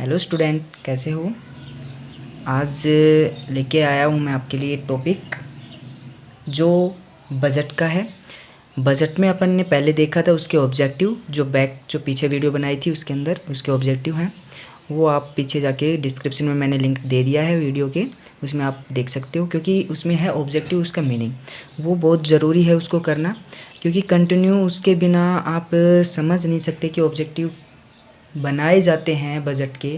Hello student, कैसे हो। आज लेके आया हूँ मैं आपके लिए टॉपिक जो बजट का है। बजट में अपन ने पहले देखा था उसके ऑब्जेक्टिव, जो पीछे वीडियो बनाई थी उसके अंदर उसके ऑब्जेक्टिव हैं। वो आप पीछे जाके डिस्क्रिप्शन में मैंने लिंक दे दिया है वीडियो के, उसमें आप देख सकते हो, क्योंकि उसमें है ऑब्जेक्टिव, उसका मीनिंग। वो बहुत ज़रूरी है उसको करना, क्योंकि कंटिन्यू उसके बिना आप समझ नहीं सकते कि ऑब्जेक्टिव बनाए जाते हैं बजट के।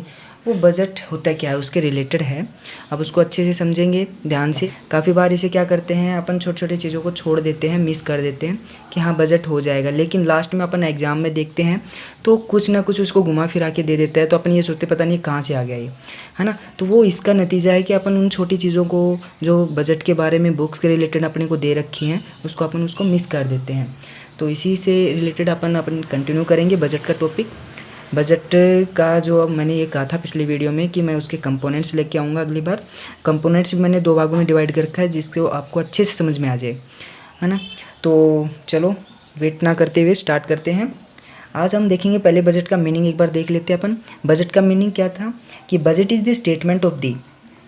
वो बजट होता क्या है, उसके रिलेटेड है। अब उसको अच्छे से समझेंगे ध्यान से। काफ़ी बार इसे क्या करते हैं अपन, छोटे छोटे चीज़ों को छोड़ देते हैं, मिस कर देते हैं कि हाँ बजट हो जाएगा, लेकिन लास्ट में अपन एग्ज़ाम में देखते हैं तो कुछ ना कुछ उसको घुमा फिरा के दे देता है, तो अपन ये सोचते पता नहीं कहाँ से आ गया ये, है ना। तो वो इसका नतीजा है कि अपन उन छोटी चीज़ों को जो बजट के बारे में बुक्स के रिलेटेड अपने को दे रखी हैं उसको मिस कर देते हैं। तो इसी से रिलेटेड अपन कंटिन्यू करेंगे बजट का टॉपिक। बजट का जो अब मैंने ये कहा था पिछली वीडियो में कि मैं उसके कंपोनेंट्स लेके आऊँगा अगली बार। कंपोनेंट्स भी मैंने दो भागों में डिवाइड कर रखा है जिसको आपको अच्छे से समझ में आ जाए, है ना। तो चलो वेट ना करते हुए स्टार्ट करते हैं। आज हम देखेंगे पहले बजट का मीनिंग एक बार देख लेते हैं अपन। बजट का मीनिंग क्या था कि budget is the statement of the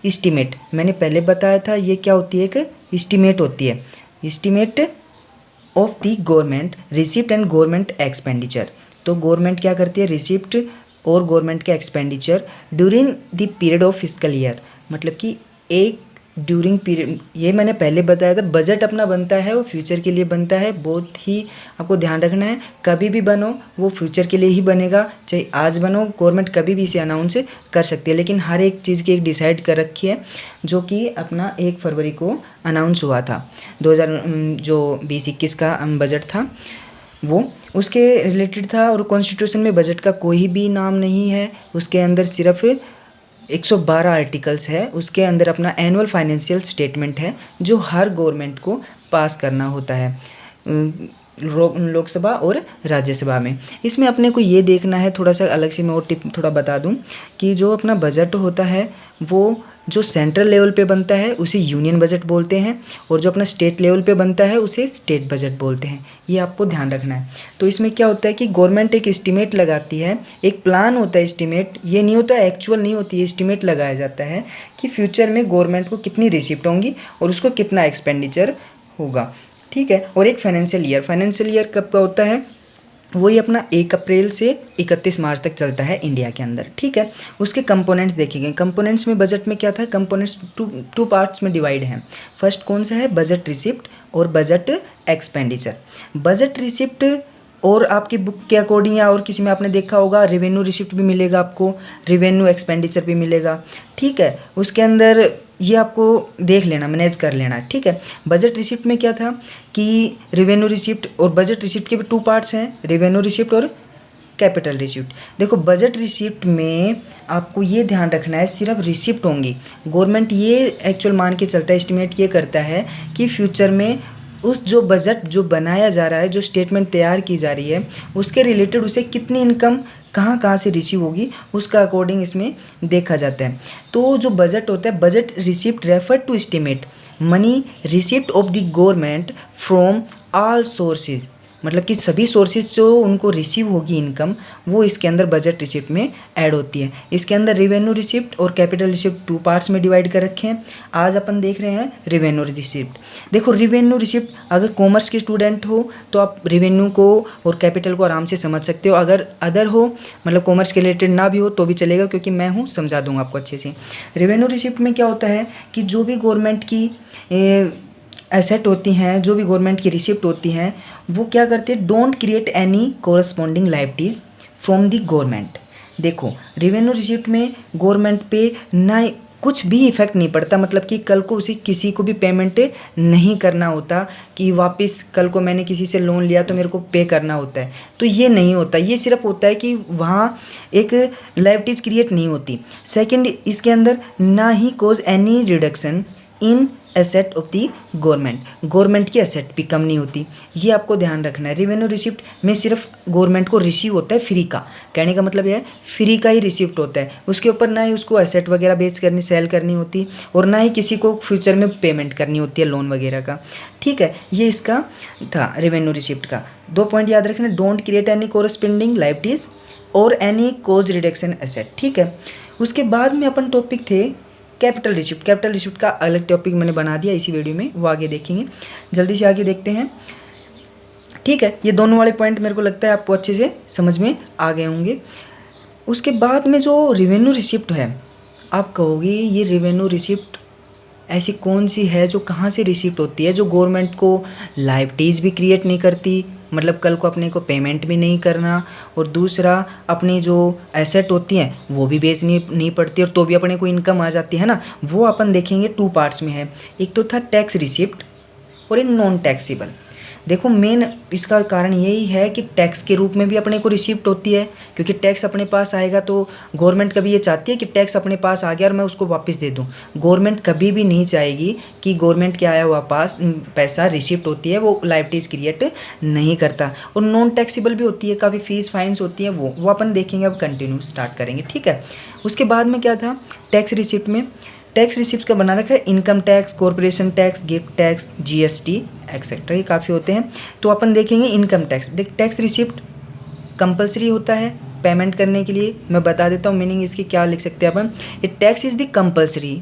estimate. मैंने पहले बताया था ये क्या होती है, एक एस्टीमेट होती है, estimate of the government receipt and government expenditure. तो गवर्नमेंट क्या करती है, रिसिप्ट और गवर्नमेंट के expenditure during the period of fiscal year. मतलब कि एक ड्यूरिंग पीरियड, ये मैंने पहले बताया था। बजट अपना बनता है वो फ्यूचर के लिए बनता है, बहुत ही आपको ध्यान रखना है। कभी भी बनो वो फ्यूचर के लिए ही बनेगा, चाहे आज बनो। गवर्नमेंट कभी भी इसे अनाउंस कर सकती है, लेकिन हर एक चीज़ की एक डिसाइड कर रखी है, जो कि अपना 1 फरवरी को अनाउंस हुआ था। 2000 जो 2021 का बजट था वो उसके रिलेटेड था। और कॉन्स्टिट्यूशन में बजट का कोई भी नाम नहीं है, उसके अंदर सिर्फ 112 आर्टिकल्स है। उसके अंदर अपना एनुअल फाइनेंशियल स्टेटमेंट है जो हर गवर्नमेंट को पास करना होता है लोकसभा और राज्यसभा में। इसमें अपने को ये देखना है, थोड़ा सा अलग से मैं और टिप थोड़ा बता दूं कि जो अपना बजट होता है वो जो सेंट्रल लेवल पे बनता है उसे यूनियन बजट बोलते हैं, और जो अपना स्टेट लेवल पे बनता है उसे स्टेट बजट बोलते हैं। ये आपको ध्यान रखना है। तो इसमें क्या होता है कि गवर्नमेंट एक एस्टीमेट लगाती है, एक प्लान होता है एस्टीमेट। ये नहीं होता है, एक्चुअल नहीं होती है, एस्टीमेट लगाया जाता है कि फ्यूचर में गवर्नमेंट को कितनी रिसिप्ट होंगी और उसको कितना एक्सपेंडिचर होगा, ठीक है। और एक फाइनेंशियल ईयर कब का होता है, वही अपना 1 अप्रैल से 31 मार्च तक चलता है इंडिया के अंदर, ठीक है। उसके कंपोनेंट्स देखे गए। कंपोनेंट्स में बजट में क्या था, कंपोनेंट्स टू पार्ट्स में डिवाइड हैं। फर्स्ट कौन सा है, बजट रिसिप्ट और बजट एक्सपेंडिचर। बजट रिसिप्ट और आपकी बुक के अकॉर्डिंग या और किसी में आपने देखा होगा रेवेन्यू रिसिप्ट भी मिलेगा आपको, रेवेन्यू एक्सपेंडिचर भी मिलेगा, ठीक है। उसके अंदर ये आपको देख लेना, मैनेज कर लेना, ठीक है। बजट रिसिप्ट में क्या था कि रेवेन्यू रिसिप्ट और बजट रिसिप्ट के भी 2 पार्ट्स हैं, रेवेन्यू रिसिप्ट और कैपिटल रिसिप्ट। देखो बजट रिसिप्ट में आपको ये ध्यान रखना है सिर्फ रिसिप्ट होंगी। गवर्नमेंट ये एक्चुअल मान के चलता है, एस्टिमेट ये करता है कि फ्यूचर में उस जो बजट जो बनाया जा रहा है, जो स्टेटमेंट तैयार की जा रही है, उसके रिलेटेड उसे कितनी इनकम कहाँ कहाँ से रिसीव होगी उसका अकॉर्डिंग इसमें देखा जाता है। तो जो बजट होता है, budget receipt refer to estimate money receipt of the government from all sources. मतलब कि सभी सोर्सेज जो उनको रिसीव होगी इनकम, वो इसके अंदर बजट रिसिप्ट में ऐड होती है। इसके अंदर रेवेन्यू रिसिप्ट और कैपिटल रिसिप्ट 2 पार्ट्स में डिवाइड कर रखे हैं। आज अपन देख रहे हैं रेवेन्यू रिसिप्ट। देखो रेवेन्यू रिसिप्ट, अगर कॉमर्स के स्टूडेंट हो तो आप रेवेन्यू को और कैपिटल को आराम से समझ सकते हो। अगर अदर हो, मतलब कॉमर्स के रिलेटेड ना भी हो तो भी चलेगा, क्योंकि मैं हूँ समझा दूंगा आपको अच्छे से। रेवेन्यू रिसिप्ट में क्या होता है कि जो भी गवर्नमेंट की एसेट होती हैं, जो भी गवर्नमेंट की रिसिप्ट होती हैं, वो क्या करते हैं, don't create any corresponding liabilities from the government. देखो रेवेन्यू रिसिप्ट में गवर्नमेंट पे ना कुछ भी इफेक्ट नहीं पड़ता, मतलब कि कल को उसे किसी को भी पेमेंट नहीं करना होता कि वापस कल को मैंने किसी से लोन लिया तो मेरे को पे करना होता है, तो ये नहीं होता। ये सिर्फ होता है कि वहाँ एक लायबिलिटीज क्रिएट नहीं होती। सेकंड, इसके अंदर ना ही cause any reduction in asset of the government की एसेट भी कम नहीं होती। ये आपको ध्यान रखना है। रेवेन्यू रिसिप्ट में सिर्फ गवर्नमेंट को रिसीव होता है फ्री का, कहने का मतलब यह है फ्री का ही रिसिप्ट होता है। उसके ऊपर ना ही उसको एसेट वगैरह बेच करनी, सेल करनी होती, और ना ही किसी को फ्यूचर में पेमेंट करनी होती है लोन वगैरह का, ठीक है। ये इसका था रेवेन्यू रिसिप्ट का। 2 पॉइंट याद रखना, don't create any corresponding liabilities और एनी कॉस्ट रिडक्शन एसेट, ठीक है। उसके बाद में अपन टॉपिक थे कैपिटल रिसिप्ट। कैपिटल रिसिप्ट का अलग टॉपिक मैंने बना दिया इसी वीडियो में, वो आगे देखेंगे। जल्दी से आगे देखते हैं, ठीक है। ये दोनों वाले पॉइंट मेरे को लगता है आपको अच्छे से समझ में आ गए होंगे। उसके बाद में जो रेवेन्यू रिसिप्ट है, आप कहोगे ये रेवेन्यू रिसिप्ट ऐसी कौन सी है जो कहाँ से रिसिप्ट होती है, जो गवर्नमेंट को लाइबिलिटीज़ भी क्रिएट नहीं करती, मतलब कल को अपने को पेमेंट भी नहीं करना, और दूसरा अपनी जो एसेट होती हैं वो भी बेचनी नहीं पड़ती, और तो भी अपने को इनकम आ जाती है ना। वो अपन देखेंगे 2 पार्ट्स में है। एक तो था टैक्स रिसिप्ट और एक नॉन टैक्सेबल। देखो मेन इसका कारण यही है कि टैक्स के रूप में भी अपने को रिसिप्ट होती है, क्योंकि टैक्स अपने पास आएगा तो गवर्नमेंट कभी ये चाहती है कि टैक्स अपने पास आ गया और मैं उसको वापस दे दूं। गवर्नमेंट कभी भी नहीं चाहेगी कि गवर्नमेंट के आया हुआ पास पैसा रिसिप्ट होती है वो लाइबिलिटीज़ क्रिएट नहीं करता। और नॉन टैक्सेबल भी होती है, काफ़ी फीस फाइन्स होती है, वो अपन देखेंगे, अब कंटिन्यू स्टार्ट करेंगे, ठीक है। उसके बाद में क्या था टैक्स रिसिप्ट में, टैक्स रिसिप्ट का बना रखा है income tax, corporation tax, gift tax, GST etcetera, ये काफ़ी होते हैं। तो अपन देखेंगे income tax. Tax receipt compulsory होता है पेमेंट करने के लिए। मैं बता देता हूँ मीनिंग इसकी, क्या लिख सकते हैं अपन। A tax is the compulsory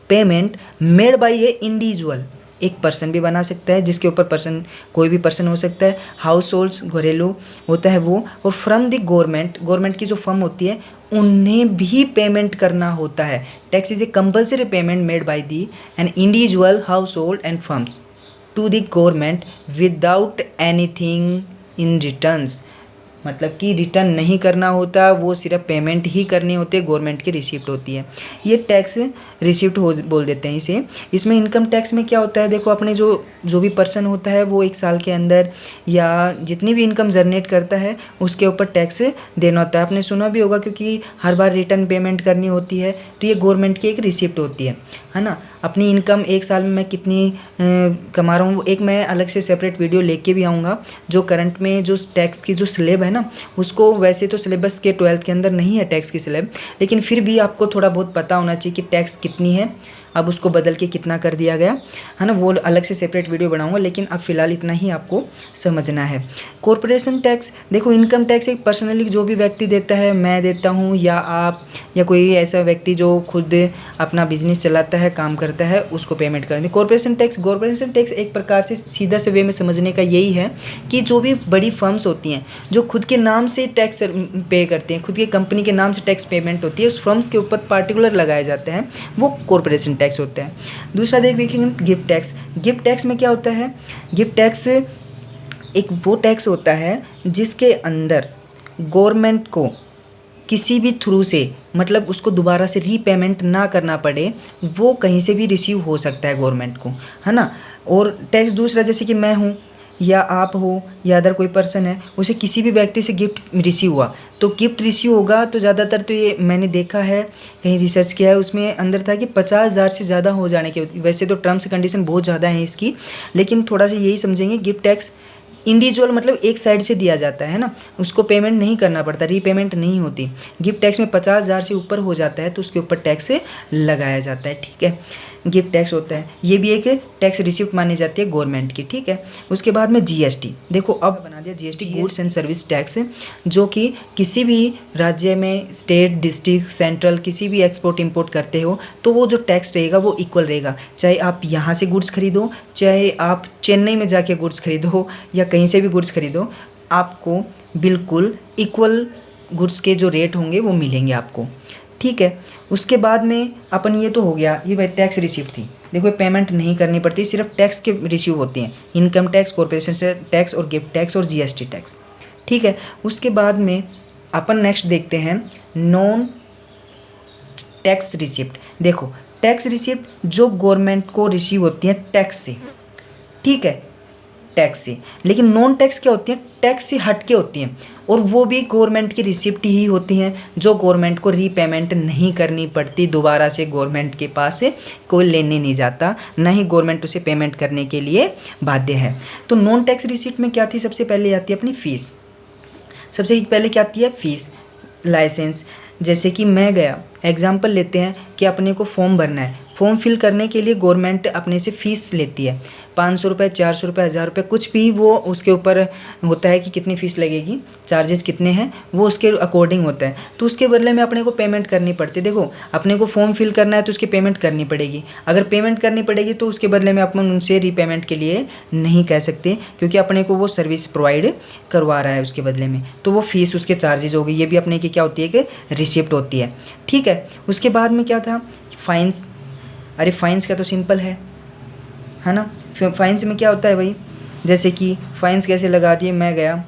payment made by an individual, एक पर्सन भी बना सकता है, जिसके ऊपर पर्सन कोई भी पर्सन हो सकता है, हाउस होल्ड्स घरेलू होता है वो, और फ्रॉम द गवर्नमेंट, गवर्नमेंट की जो फर्म होती है उन्हें भी पेमेंट करना होता है। Tax is a compulsory payment made by the an individual, household and firms to the government without anything in returns, मतलब कि रिटर्न नहीं करना होता, वो सिर्फ पेमेंट ही करनी होती है, गवर्नमेंट की रिसिप्ट होती है। ये टैक्स रिसिप्ट बोल देते हैं इसे। इसमें इनकम टैक्स में क्या होता है, देखो अपने जो भी पर्सन होता है वो 1 साल के अंदर या जितनी भी इनकम जनरेट करता है उसके ऊपर टैक्स देना होता है। आपने सुना भी होगा, क्योंकि हर बार रिटर्न पेमेंट करनी होती है, तो ये गवर्नमेंट की एक रिसिप्ट होती है ना। अपनी इनकम 1 साल में मैं कितनी कमा रहा हूँ, एक मैं अलग से सेपरेट वीडियो लेके भी आऊँगा। जो करंट में जो टैक्स की जो स्लेब है ना, उसको वैसे तो सिलेबस के 12th के अंदर नहीं है टैक्स की स्लेब, लेकिन फिर भी आपको थोड़ा बहुत पता होना चाहिए कि टैक्स कितनी है, अब उसको बदल के कितना कर दिया गया है ना। वो अलग से सेपरेट वीडियो बनाऊंगा, लेकिन अब फिलहाल इतना ही आपको समझना है। कॉर्पोरेशन टैक्स, देखो इनकम टैक्स एक पर्सनली जो भी व्यक्ति देता है, मैं देता हूँ या आप या कोई ऐसा व्यक्ति जो खुद अपना बिजनेस चलाता है, काम करता है, उसको पेमेंट कर दें। कॉर्पोरेशन टैक्स एक प्रकार से सीधा से वे में समझने का यही है कि जो भी बड़ी फर्म्स होती हैं जो खुद के नाम से टैक्स पे करते हैं, खुद की कंपनी के नाम से टैक्स पेमेंट होती है, उस फर्म्स के ऊपर पार्टिकुलर लगाए जाते हैं, वो कॉर्पोरेशन टैक्स होता है। दूसरा देखेंगे गिफ्ट टैक्स। गिफ्ट टैक्स में क्या होता है, गिफ्ट टैक्स एक वो टैक्स होता है जिसके अंदर गवर्नमेंट को किसी भी थ्रू से, मतलब उसको दोबारा से रीपेमेंट ना करना पड़े, वो कहीं से भी रिसीव हो सकता है गवर्नमेंट को, है ना। और टैक्स दूसरा, जैसे कि मैं हूँ या आप हो या अदर कोई पर्सन है, उसे किसी भी व्यक्ति से गिफ्ट रिसीव हुआ, तो गिफ्ट रिसीव होगा तो ज़्यादातर तो ये मैंने देखा है, कहीं रिसर्च किया है, उसमें अंदर था कि 50,000 से ज़्यादा हो जाने के, वैसे तो टर्म्स कंडीशन बहुत ज़्यादा है इसकी, लेकिन थोड़ा सा यही समझेंगे। गिफ्ट टैक्स इंडिविजुअल मतलब एक साइड से दिया जाता है ना, उसको पेमेंट नहीं करना पड़ता, रीपेमेंट नहीं होती। गिफ्ट टैक्स में 50,000 से ऊपर हो जाता है तो उसके ऊपर टैक्स लगाया जाता है, ठीक है। गिफ्ट टैक्स होता है, ये भी एक टैक्स रिसिप्ट मानी जाती है गवर्नमेंट की, ठीक है। उसके बाद में जीएसटी, देखो अब बना दिया GST, goods and service tax, जो कि किसी भी राज्य में, स्टेट, डिस्ट्रिक्ट, सेंट्रल, किसी भी एक्सपोर्ट इंपोर्ट करते हो तो वो जो टैक्स रहेगा वो इक्वल रहेगा, चाहे आप यहाँ से गुड्स खरीदो, चाहे आप चेन्नई में जाके गुड्स खरीदो या कहीं से भी गुड्स खरीदो, आपको बिल्कुल इक्वल गुड्स के जो रेट होंगे वो मिलेंगे आपको, ठीक है। उसके बाद में अपन, ये तो हो गया, ये भाई टैक्स रिसिप्ट थी, देखो पेमेंट नहीं करनी पड़ती, सिर्फ टैक्स के रिसीव होती हैं, इनकम टैक्स, कॉर्पोरेशन से टैक्स और गिफ्ट टैक्स और जीएसटी टैक्स, ठीक है। उसके बाद में अपन नेक्स्ट देखते हैं नॉन टैक्स रिसिप्ट। देखो टैक्स रिसिप्ट जो गवर्नमेंट को रिसीव होती हैं टैक्स से, ठीक है, टैक्स से, लेकिन नॉन टैक्स क्या होती हैं, टैक्स से हट के होती हैं, और वो भी गवर्नमेंट की रिसिप्ट ही होती हैं, जो गवर्नमेंट को रीपेमेंट नहीं करनी पड़ती, दोबारा से गवर्नमेंट के पास से कोई लेने नहीं जाता, ना ही गवर्नमेंट उसे पेमेंट करने के लिए बाध्य है। तो नॉन टैक्स रिसिप्ट में क्या थी, सबसे पहले आती है अपनी फ़ीस, सबसे पहले क्या आती है फीस, लाइसेंस। जैसे कि मैं गया एग्जाम्पल लेते हैं कि अपने को फॉर्म भरना है, फॉर्म फिल करने के लिए गवर्नमेंट अपने से फ़ीस लेती है, 500 रुपये, 400 रुपये, 1000 रुपये, कुछ भी वो उसके ऊपर होता है कि कितनी फ़ीस लगेगी, चार्जेस कितने हैं, वो उसके अकॉर्डिंग होता है। तो उसके बदले में अपने को पेमेंट करनी पड़ती है। देखो अपने को फॉर्म फिल करना है तो उसकी पेमेंट करनी पड़ेगी। अगर पेमेंट करनी पड़ेगी तो उसके बदले में अपन उनसे रीपेमेंट के लिए नहीं कह सकते, क्योंकि अपने को वो सर्विस प्रोवाइड करवा रहा है उसके बदले में, तो वो फ़ीस उसके चार्जेज होगी। ये भी अपने की क्या होती है कि रिसिप्ट होती है। ठीक है, उसके बाद में क्या था, फाइन्स। अरे फाइन्स का तो सिंपल है ना। फाइन्स में क्या होता है भाई, जैसे कि फाइन्स कैसे लगा दिए, मैं गया,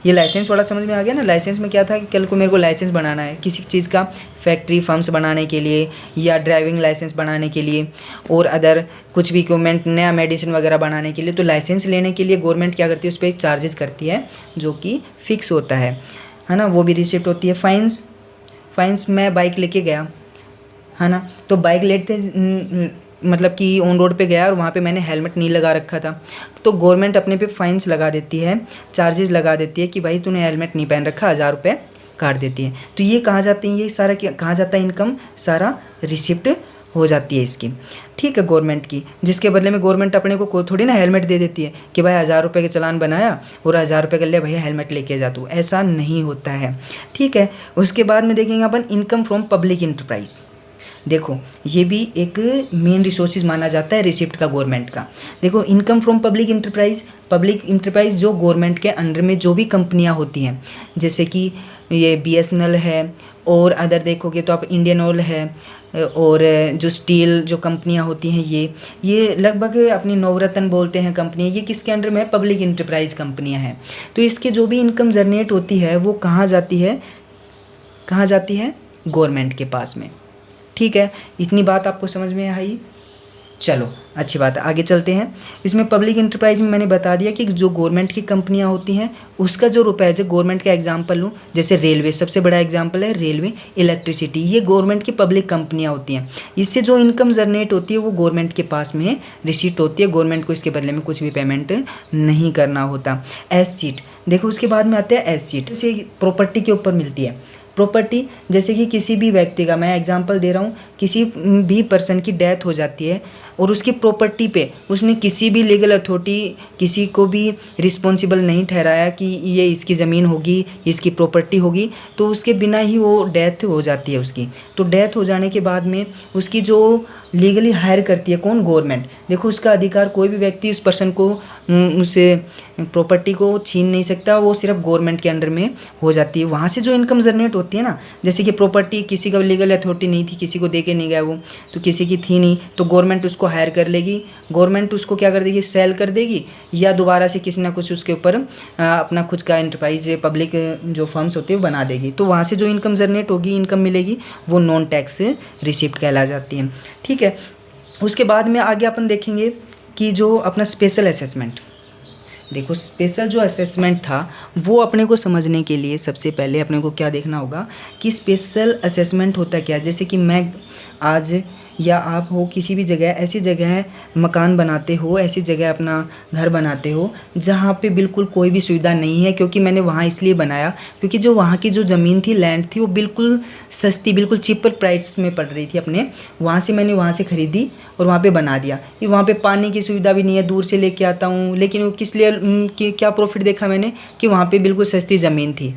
ये लाइसेंस वाला समझ में आ गया ना। लाइसेंस में क्या था कि कल को मेरे को लाइसेंस बनाना है किसी चीज़ का, फैक्ट्री फर्म्स बनाने के लिए या ड्राइविंग लाइसेंस बनाने के लिए और अदर कुछ भी इक्विपमेंट, नया मेडिसिन वगैरह बनाने के लिए, तो लाइसेंस लेने के लिए गवर्नमेंट क्या करती है, उस पर एक चार्जेस करती है जो कि फ़िक्स होता है ना, वो भी रिसिप्ट होती है। फाइन्स मैं बाइक लेके गया है ना, तो बाइक लेते मतलब कि ऑन रोड पे गया और वहाँ पे मैंने हेलमेट नहीं लगा रखा था, तो गवर्नमेंट अपने पे फाइन्स लगा देती है, चार्जेस लगा देती है कि भाई तूने हेलमेट नहीं पहन रखा, 1000 रुपये काट देती है। तो ये कहाँ जाती है, ये सारा कहाँ जाता है, इनकम सारा रिसिप्ट हो जाती है इसकी। ठीक है, गवर्नमेंट की, जिसके बदले में गवर्नमेंट अपने को थोड़ी ना हेलमेट दे देती है कि भाई 1000 रुपये के चालान बनाया और 1000 रुपये कर लिया, भैया हेलमेट लेके जा तू, ऐसा नहीं होता है। ठीक है, उसके बाद में देखेंगे अपन इनकम फ्रॉम पब्लिक इंटरप्राइज। देखो ये भी एक मेन रिसोर्सेज माना जाता है रिसिप्ट का गवर्नमेंट का। देखो इनकम फ्रॉम पब्लिक इंटरप्राइज जो गवर्नमेंट के अंडर में जो भी कंपनियां होती हैं, जैसे कि ये BSNL है और अदर देखोगे तो आप इंडियन ऑयल है और जो स्टील जो कंपनियां होती हैं, ये लगभग अपनी नवरत्न बोलते हैं कंपनी, ये किसके अंडर में है, पब्लिक इंटरप्राइज कंपनियां हैं। तो इसके जो भी इनकम जनरेट होती है वो कहाँ जाती है, गवर्नमेंट के पास में। ठीक है, इतनी बात आपको समझ में आई। चलो अच्छी बात है, आगे चलते हैं। इसमें पब्लिक इंटरप्राइज में मैंने बता दिया कि जो गवर्नमेंट की कंपनियां होती हैं उसका जो रुपए है, जो गवर्नमेंट का एग्जांपल लूँ, जैसे रेलवे सबसे बड़ा एग्जांपल है, रेलवे, इलेक्ट्रिसिटी, ये गवर्नमेंट की पब्लिक कंपनियां होती हैं। इससे जो इनकम जनरेट होती है वो गवर्नमेंट के पास में रिसीट होती है, गवर्नमेंट को इसके बदले में कुछ भी पेमेंट नहीं करना होता। एस सीट, देखो उसके बाद में आते हैं एस सीट, इसे प्रॉपर्टी के ऊपर मिलती है। प्रॉपर्टी जैसे कि किसी भी व्यक्ति का, मैं एग्जांपल दे रहा हूँ, किसी भी पर्सन की डेथ हो जाती है और उसकी प्रॉपर्टी पे उसने किसी भी लीगल अथॉरिटी किसी को भी रिस्पॉन्सिबल नहीं ठहराया कि ये इसकी ज़मीन होगी, इसकी प्रॉपर्टी होगी, तो उसके बिना ही वो डेथ हो जाती है उसकी। तो डेथ हो जाने के बाद में उसकी जो लीगली हायर करती है कौन, गवर्नमेंट। देखो उसका अधिकार कोई भी व्यक्ति उस पर्सन को उसे प्रॉपर्टी को छीन नहीं सकता, वो सिर्फ गवर्नमेंट के अंडर में हो जाती है। वहाँ से जो इनकम जनरेट होती है ना, जैसे कि प्रॉपर्टी किसी का लीगल अथॉरिटी नहीं थी, किसी को दे के नहीं गया वो, तो किसी की थी नहीं, तो गवर्नमेंट उसको हायर कर लेगी, गवर्नमेंट उसको क्या कर देगी, सेल कर देगी, या दोबारा से किसी ना कुछ उसके ऊपर अपना खुद का एंटरप्राइज पब्लिक जो फर्म्स होती है वो बना देगी। तो वहाँ से जो इनकम जनरेट होगी, इनकम मिलेगी, वो नॉन टैक्स रिसिप्ट कहला जाती है। ठीक है, उसके बाद में आगे अपन देखेंगे कि जो अपना स्पेशल असेसमेंट, देखो स्पेशल जो असेसमेंट था वो अपने को समझने के लिए सबसे पहले अपने को क्या देखना होगा कि स्पेशल असेसमेंट होता क्या है। जैसे कि मैं आज या आप हो किसी भी जगह, ऐसी जगह मकान बनाते हो, ऐसी जगह अपना घर बनाते हो जहाँ पे बिल्कुल कोई भी सुविधा नहीं है, क्योंकि मैंने वहाँ इसलिए बनाया क्योंकि जो वहाँ की जो ज़मीन थी, लैंड थी, वो बिल्कुल सस्ती, बिल्कुल चीपर प्राइस में पड़ रही थी अपने, वहाँ से मैंने वहाँ से ख़रीदी और वहाँ पे बना दिया। कि वहाँ पे पानी की सुविधा भी नहीं है, दूर से लेके आता हूँ, लेकिन वो किस लिए कि क्या प्रॉफिट देखा मैंने कि वहाँ पे बिल्कुल सस्ती ज़मीन थी।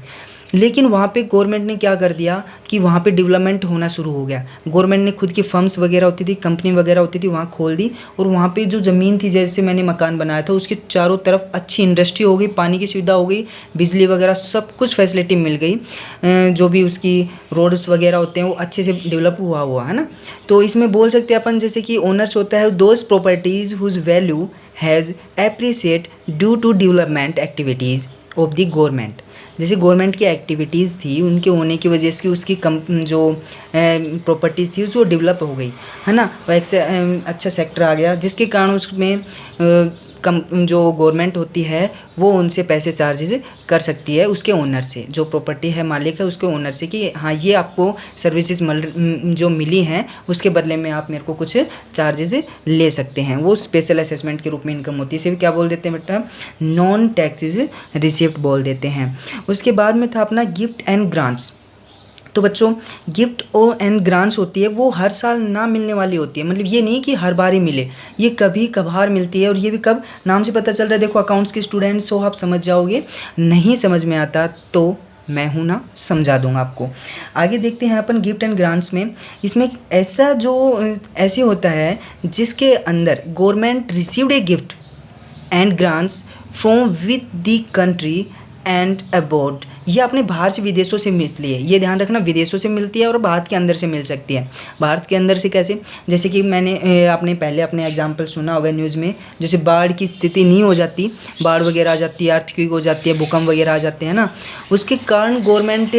लेकिन वहाँ पे गवर्नमेंट ने क्या कर दिया कि वहाँ पे डेवलपमेंट होना शुरू हो गया। गवर्नमेंट ने खुद की फर्म्स वगैरह होती थी, कंपनी वगैरह होती थी, वहाँ खोल दी, और वहाँ पे जो ज़मीन थी, जैसे मैंने मकान बनाया था, उसके चारों तरफ अच्छी इंडस्ट्री हो गई, पानी की सुविधा हो गई, बिजली वगैरह सब कुछ फैसिलिटी मिल गई, जो भी उसकी रोड्स वगैरह होते हैं वो अच्छे से डेवलप हुआ है ना। तो इसमें बोल सकते हैं अपन, जैसे कि ओनर्स होता है those properties whose value has appreciate due to development activities of the government. जैसे गवर्नमेंट की एक्टिविटीज़ थी, उनके होने की वजह से उसकी जो प्रॉपर्टीज़ थी वो डेवलप हो गई, है ना, वो एक से अच्छा सेक्टर आ गया, जिसके कारण उसमें जो गवर्नमेंट होती है वो उनसे पैसे चार्जेज कर सकती है उसके ओनर से, जो प्रॉपर्टी है मालिक है उसके ओनर से, कि हाँ ये आपको सर्विसेज जो मिली हैं उसके बदले में आप मेरे को कुछ चार्जेज ले सकते हैं। वो स्पेशल असेसमेंट के रूप में इनकम होती है। इसे भी क्या बोल देते हैं बेटा, नॉन टैक्सेज रिसिप्ट बोल देते हैं। उसके बाद में था अपना गिफ्ट एंड ग्रांट्स। तो बच्चों गिफ्ट और एंड ग्रांट्स होती है वो हर साल ना मिलने वाली होती है, मतलब ये नहीं कि हर बार ही मिले, ये कभी कभार मिलती है। और ये भी कब, नाम से पता चल रहा है, देखो अकाउंट्स के स्टूडेंट्स हो आप समझ जाओगे, नहीं समझ में आता तो मैं हूँ ना, समझा दूंगा आपको। आगे देखते हैं अपन गिफ्ट एंड ग्रांट्स में। इसमें ऐसा जो ऐसे होता है जिसके अंदर government received a gift and grants from with the country and abroad, ये अपने बाहर से विदेशों से मिलती है, ये ध्यान रखना, विदेशों से मिलती है और भारत के अंदर से मिल सकती है। भारत के अंदर से कैसे, जैसे कि मैंने आपने पहले अपने एग्जाम्पल सुना होगा न्यूज़ में, जैसे बाढ़ की स्थिति नहीं हो जाती, बाढ़ वगैरह आ जाती है, अर्थक्वेक हो जाती है, भूकंप वगैरह आ जाते हैं ना, उसके कारण गवर्नमेंट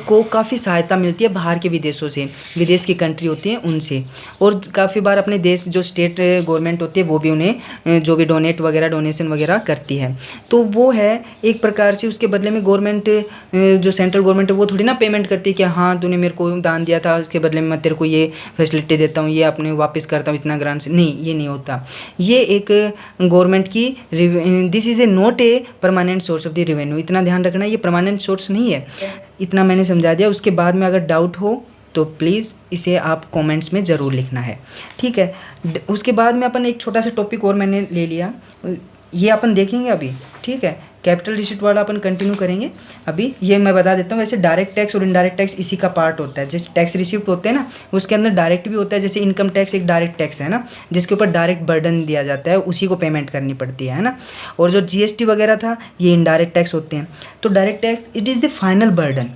को काफ़ी सहायता मिलती है बाहर के विदेशों से, विदेश की कंट्री होती है उनसे। और काफ़ी बार अपने देश जो स्टेट गवर्नमेंट होती है वो भी उन्हें जो भी डोनेशन वगैरह करती है। तो वो है एक प्रकार से, उसके बदले में गवर्नमेंट जो सेंट्रल गवर्नमेंट है वो थोड़ी ना पेमेंट करती है कि हाँ तूने मेरे को दान दिया था, उसके बदले में मैं तेरे को ये फैसिलिटी देता हूँ, ये अपने वापस करता हूँ इतना ग्रांट से, नहीं ये नहीं होता। ये एक गवर्नमेंट की this is a not a permanent source of the revenue, इतना ध्यान रखना, ये परमानेंट सोर्स नहीं है, इतना मैंने समझा दिया। उसके बाद में अगर डाउट हो तो प्लीज़ इसे आप कमेंट्स में ज़रूर लिखना है, ठीक है। उसके बाद में अपन एक छोटा सा टॉपिक और मैंने ले लिया, ये अपन देखेंगे अभी, ठीक है। कैपिटल रिसीट वाला अपन कंटिन्यू करेंगे अभी, ये मैं बता देता हूँ। वैसे डायरेक्ट टैक्स और इनडायरेक्ट टैक्स इसी का पार्ट होता है, जैसे टैक्स रिसिप्ट होते हैं ना, उसके अंदर डायरेक्ट भी होता है, जैसे इनकम टैक्स एक डायरेक्ट टैक्स है ना, जिसके ऊपर डायरेक्ट बर्डन दिया जाता है, उसी को पेमेंट करनी पड़ती है ना। और जो जीएसटी वगैरह था ये इनडायरेक्ट टैक्स होते हैं। तो direct tax it is the final burden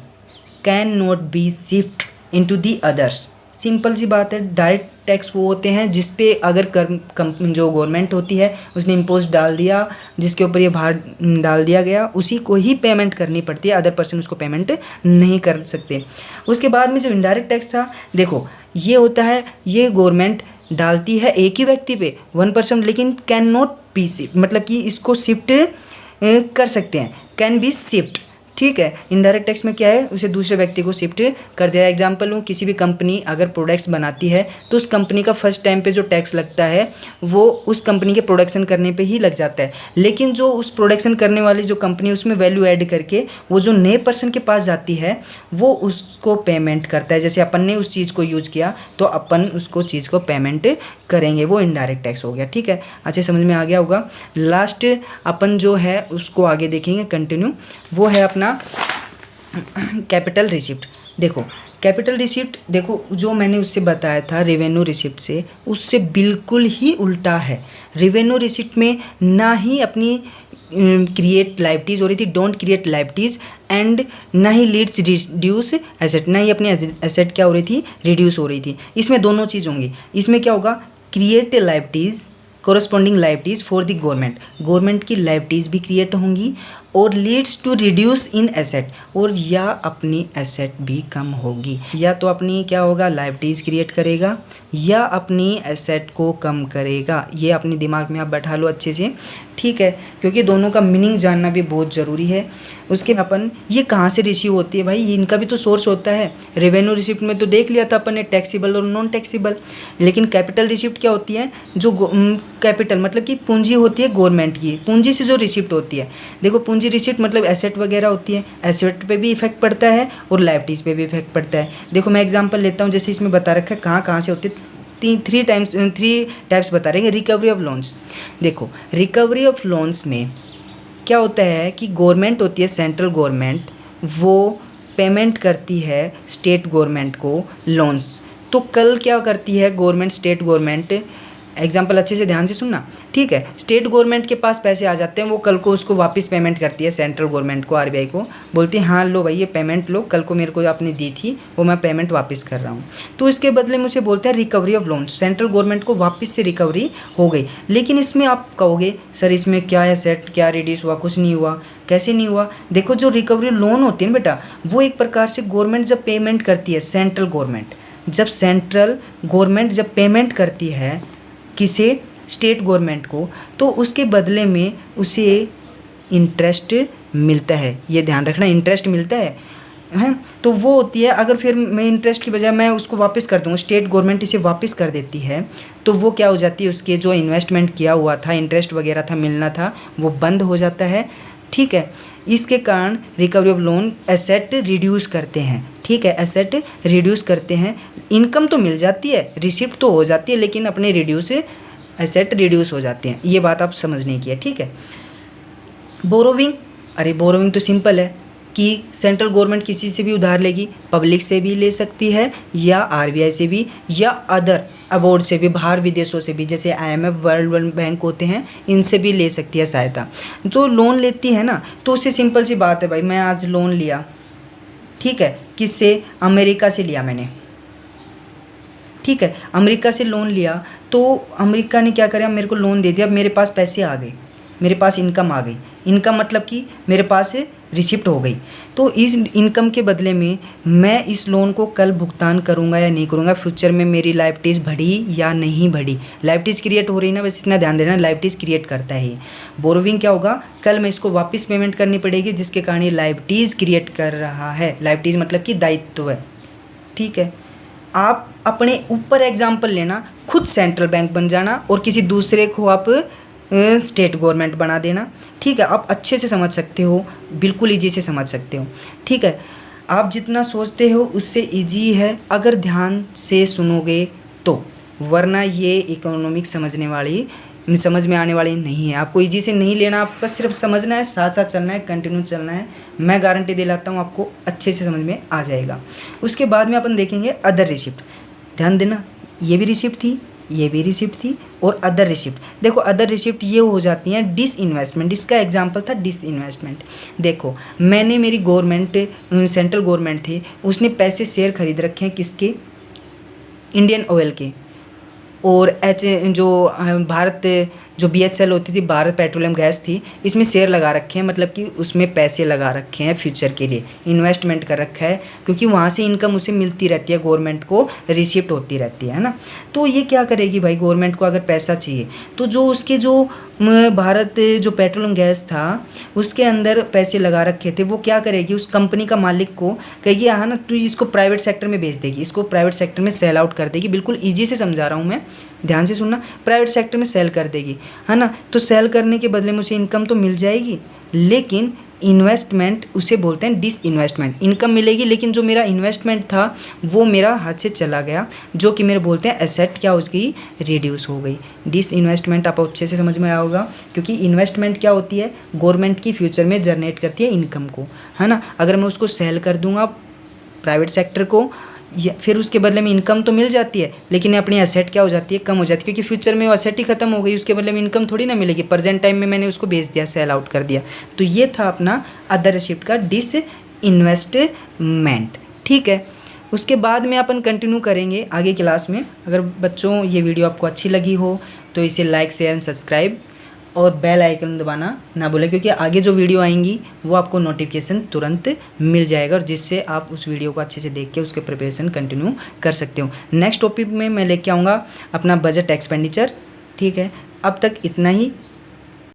can not be shift into the others, simple सी बात है। डायरेक्ट टैक्स वो होते हैं जिस पे अगर जो गवर्नमेंट होती है उसने इम्पोज डाल दिया, जिसके ऊपर ये भार डाल दिया गया, उसी को ही पेमेंट करनी पड़ती है, अदर पर्सन उसको पेमेंट नहीं कर सकते। उसके बाद में जो इनडायरेक्ट टैक्स था, देखो ये होता है, ये गवर्नमेंट डालती है एक ही व्यक्ति पे 1%, लेकिन कैन नॉट बी शिफ्ट, मतलब कि इसको शिफ्ट कर सकते हैं, कैन बी शिफ्ट, ठीक है। इनडायरेक्ट टैक्स में क्या है, उसे दूसरे व्यक्ति को शिफ्ट कर दिया। एग्जांपल हूँ, किसी भी कंपनी अगर प्रोडक्ट्स बनाती है तो उस कंपनी का फर्स्ट टाइम पे जो टैक्स लगता है वो उस कंपनी के प्रोडक्शन करने पे ही लग जाता है, लेकिन जो उस प्रोडक्शन करने वाली जो कंपनी उसमें वैल्यू ऐड करके वो जो नए पर्सन के पास जाती है वो उसको पेमेंट करता है। जैसे अपन ने उस चीज़ को यूज किया तो अपन उसको चीज़ को पेमेंट करेंगे, वो इनडायरेक्ट टैक्स हो गया, ठीक है। अच्छा समझ में आ गया होगा। लास्ट अपन जो है उसको आगे देखेंगे कंटिन्यू, वो है अपना कैपिटल रिसिप्ट। देखो कैपिटल रिसिप्ट, देखो जो मैंने उससे बताया था रेवेन्यू रिसिप्ट से, उससे बिल्कुल ही उल्टा है। रेवेन्यू रिसिप्ट में ना ही अपनी क्रिएट लाइबिलिटीज़ हो रही थी, डोंट क्रिएट लाइबिलिटीज़, एंड ना ही लीड्स रिड्यूस एसेट, ना ही अपनी एसेट क्या हो रही थी, रिड्यूस हो रही थी। इसमें दोनों चीज़ होंगी। इसमें क्या होगा, create liabilities, corresponding liabilities for the government, government की लाइबिलिटीज़ भी क्रिएट होंगी, और leads to reduce in asset, और या अपनी एसेट भी कम होगी, या तो अपनी क्या होगा, लाइबिलिटीज़ क्रिएट करेगा या अपनी एसेट को कम करेगा। ये अपने दिमाग में आप बैठा लो अच्छे से, ठीक है, क्योंकि दोनों का मीनिंग जानना भी बहुत ज़रूरी है। उसके अपन ये कहाँ से रिसीव होती है भाई, इनका भी तो सोर्स होता है। रेवेन्यू रिसिप्ट में तो देख लिया था अपन ने टैक्सीबल और नॉन टैक्सीबल, लेकिन कैपिटल रिसिप्ट क्या होती है, जो कैपिटल मतलब कि पूंजी होती है गवर्नमेंट की, पूंजी से जो रिसिप्ट होती है। देखो पूंजी रिसिप्ट मतलब एसेट वगैरह होती है, एसेट पे भी इफेक्ट पड़ता है और लाइबिलिटीज़ पे भी इफेक्ट पड़ता है। देखो मैं एग्जांपल लेता हूँ, जैसे इसमें बता रखा है कहाँ कहाँ से होती है, थ्री टाइप्स बता रहे हैं। रिकवरी ऑफ लोन्स, देखो रिकवरी ऑफ लोन्स में क्या होता है कि गवर्नमेंट होती है, सेंट्रल गवर्नमेंट, वो पेमेंट करती है स्टेट गवर्नमेंट को लोन्स। तो कल क्या करती है गवर्नमेंट, स्टेट गवर्नमेंट, एग्जाम्पल अच्छे से ध्यान से सुनना, ठीक है। स्टेट गवर्नमेंट के पास पैसे आ जाते हैं, वो कल को उसको वापस पेमेंट करती है सेंट्रल गवर्नमेंट को, आरबीआई को, बोलती है हाँ लो भाई ये पेमेंट लो, कल को मेरे को आपने दी थी वो मैं पेमेंट वापस कर रहा हूँ। तो इसके बदले में उसे बोलते हैं recovery of loan, central government को वापस से रिकवरी हो गई। लेकिन इसमें आप कहोगे सर इसमें क्या है, सेट क्या रिड्यूस हुआ, कुछ नहीं हुआ, कैसे नहीं हुआ। देखो जो रिकवरी लोन होती है ना बेटा, वो एक प्रकार से गवर्नमेंट जब पेमेंट करती है, सेंट्रल गवर्नमेंट जब पेमेंट करती है किसे, स्टेट गवर्नमेंट को, तो उसके बदले में उसे इंटरेस्ट मिलता है। ये ध्यान रखना, इंटरेस्ट मिलता है। तो वो होती है, अगर फिर मैं इंटरेस्ट की बजाय मैं उसको वापस कर दूँगा, स्टेट गवर्नमेंट इसे वापस कर देती है, तो वो क्या हो जाती है, उसके जो इन्वेस्टमेंट किया हुआ था, इंटरेस्ट वगैरह था मिलना था, वो बंद हो जाता है। ठीक है। इसके कारण recovery of loan asset reduce करते हैं, ठीक है, एसेट रिड्यूस करते हैं। इनकम तो मिल जाती है, रिसिप्ट तो हो जाती है, लेकिन अपने रिड्यूस एसेट रिड्यूस हो जाते हैं, ये बात आप समझने की है, ठीक है। बोरोविंग, अरे बोरोविंग तो सिंपल है कि सेंट्रल गवर्नमेंट किसी से भी उधार लेगी, पब्लिक से भी ले सकती है या आरबीआई से भी या अदर अबोर्ड से भी, बाहर विदेशों से भी, जैसे आईएमएफ, वर्ल्ड बैंक होते हैं, इनसे भी ले सकती है सहायता। तो लोन लेती है ना, तो उससे सिंपल सी बात है भाई, मैं आज लोन लिया, ठीक है, किससे, अमेरिका से लिया मैंने, ठीक है, अमेरिका से लोन लिया, तो अमेरिका ने क्या करा, मेरे को लोन दे दिया, अब मेरे पास पैसे आ गए, मेरे पास इनकम आ गई, इनकम मतलब कि मेरे पास रिसिप्ट हो गई। तो इस इनकम के बदले में मैं इस लोन को कल भुगतान करूंगा या नहीं करूंगा, फ्यूचर में मेरी लाइबिलिटीज़ बढ़ी या नहीं बढ़ी, लाइबिलिटीज़ क्रिएट हो रही ना, बस इतना ध्यान देना, लाइबिलिटीज़ क्रिएट करता है ये। बोरोविंग क्या होगा, कल मैं इसको वापस पेमेंट करनी पड़ेगी, जिसके कारण ये लाइबिलिटीज़ क्रिएट कर रहा है। लाइबिलिटीज़ मतलब कि दायित्व है, ठीक है। आप अपने ऊपर एग्जाम्पल लेना, खुद सेंट्रल बैंक बन जाना और किसी दूसरे को आप स्टेट गवर्नमेंट बना देना, ठीक है। आप अच्छे से समझ सकते हो, बिल्कुल ईजी से समझ सकते हो, ठीक है। आप जितना सोचते हो उससे ईजी है अगर ध्यान से सुनोगे तो, वरना ये इकोनॉमिक्स समझ में आने वाली नहीं है। आपको ईजी से नहीं लेना, आपको सिर्फ समझना है, साथ साथ चलना है, कंटिन्यू चलना है। मैं गारंटी दिलाता हूँ आपको अच्छे से समझ में आ जाएगा। उसके बाद में अपन देखेंगे अदर रिसिप्ट। ध्यान देना, ये भी रिसिप्ट थी, ये भी रिसिप्ट थी और अदर रिसिप्ट। देखो अदर रिसिप्ट ये हो जाती हैं डिसइन्वेस्टमेंट, इसका एग्जांपल था डिसइन्वेस्टमेंट। देखो मैंने, मेरी गवर्नमेंट, सेंट्रल गवर्नमेंट थी, उसने पैसे शेयर खरीद रखे हैं किसके, इंडियन ऑयल के, और भारत जो BHL होती थी, भारत पेट्रोलियम गैस थी, इसमें शेयर लगा रखे हैं, मतलब कि उसमें पैसे लगा रखे हैं फ्यूचर के लिए, इन्वेस्टमेंट कर रखा है, क्योंकि वहाँ से इनकम उसे मिलती रहती है, गवर्नमेंट को रिसिप्ट होती रहती है ना। तो ये क्या करेगी भाई, गवर्नमेंट को अगर पैसा चाहिए तो जो उसके जो भारत जो पेट्रोलियम गैस था उसके अंदर पैसे लगा रखे थे, वो क्या करेगी, उस कंपनी का मालिक को कहेगी हाँ ना, तो इसको प्राइवेट सेक्टर में बेच देगी, इसको प्राइवेट सेक्टर में सेल आउट कर देगी। बिल्कुल ईजी से समझा रहा हूँ मैं, ध्यान से सुनना, प्राइवेट सेक्टर में सेल कर देगी, है ना। तो सेल करने के बदले में उसे इनकम तो मिल जाएगी, लेकिन इन्वेस्टमेंट उसे बोलते हैं डिसइन्वेस्टमेंट। इनकम मिलेगी लेकिन जो मेरा इन्वेस्टमेंट था वो मेरा हाथ से चला गया, जो कि मेरे बोलते हैं एसेट क्या हो गई, रिड्यूस हो गई। डिसइन्वेस्टमेंट आपको अच्छे से समझ में आया होगा, क्योंकि इन्वेस्टमेंट क्या होती है, गवर्नमेंट की फ्यूचर में जनरेट करती है इनकम को, है ना। अगर मैं उसको सेल कर दूंगा प्राइवेट सेक्टर को, या फिर उसके बदले में इनकम तो मिल जाती है, लेकिन अपनी एसेट क्या हो जाती है, कम हो जाती है, क्योंकि फ्यूचर में वो एसेट ही खत्म हो गई, उसके बदले में इनकम थोड़ी ना मिलेगी, प्रेजेंट टाइम में मैंने उसको बेच दिया, सेल आउट कर दिया। तो ये था अपना अदर रिसिप्ट का डिसइन्वेस्टमेंट, ठीक है। उसके बाद में अपन कंटिन्यू करेंगे आगे क्लास में। अगर बच्चों ये वीडियो आपको अच्छी लगी हो तो इसे लाइक, शेयर एंड सब्सक्राइब और बेल आइकन दबाना ना भूलें, क्योंकि आगे जो वीडियो आएंगी वो आपको नोटिफिकेशन तुरंत मिल जाएगा, और जिससे आप उस वीडियो को अच्छे से देख के उसके प्रिपरेशन कंटिन्यू कर सकते हो। नेक्स्ट टॉपिक में मैं लेके आऊँगा अपना बजट एक्सपेंडिचर, ठीक है। अब तक इतना ही।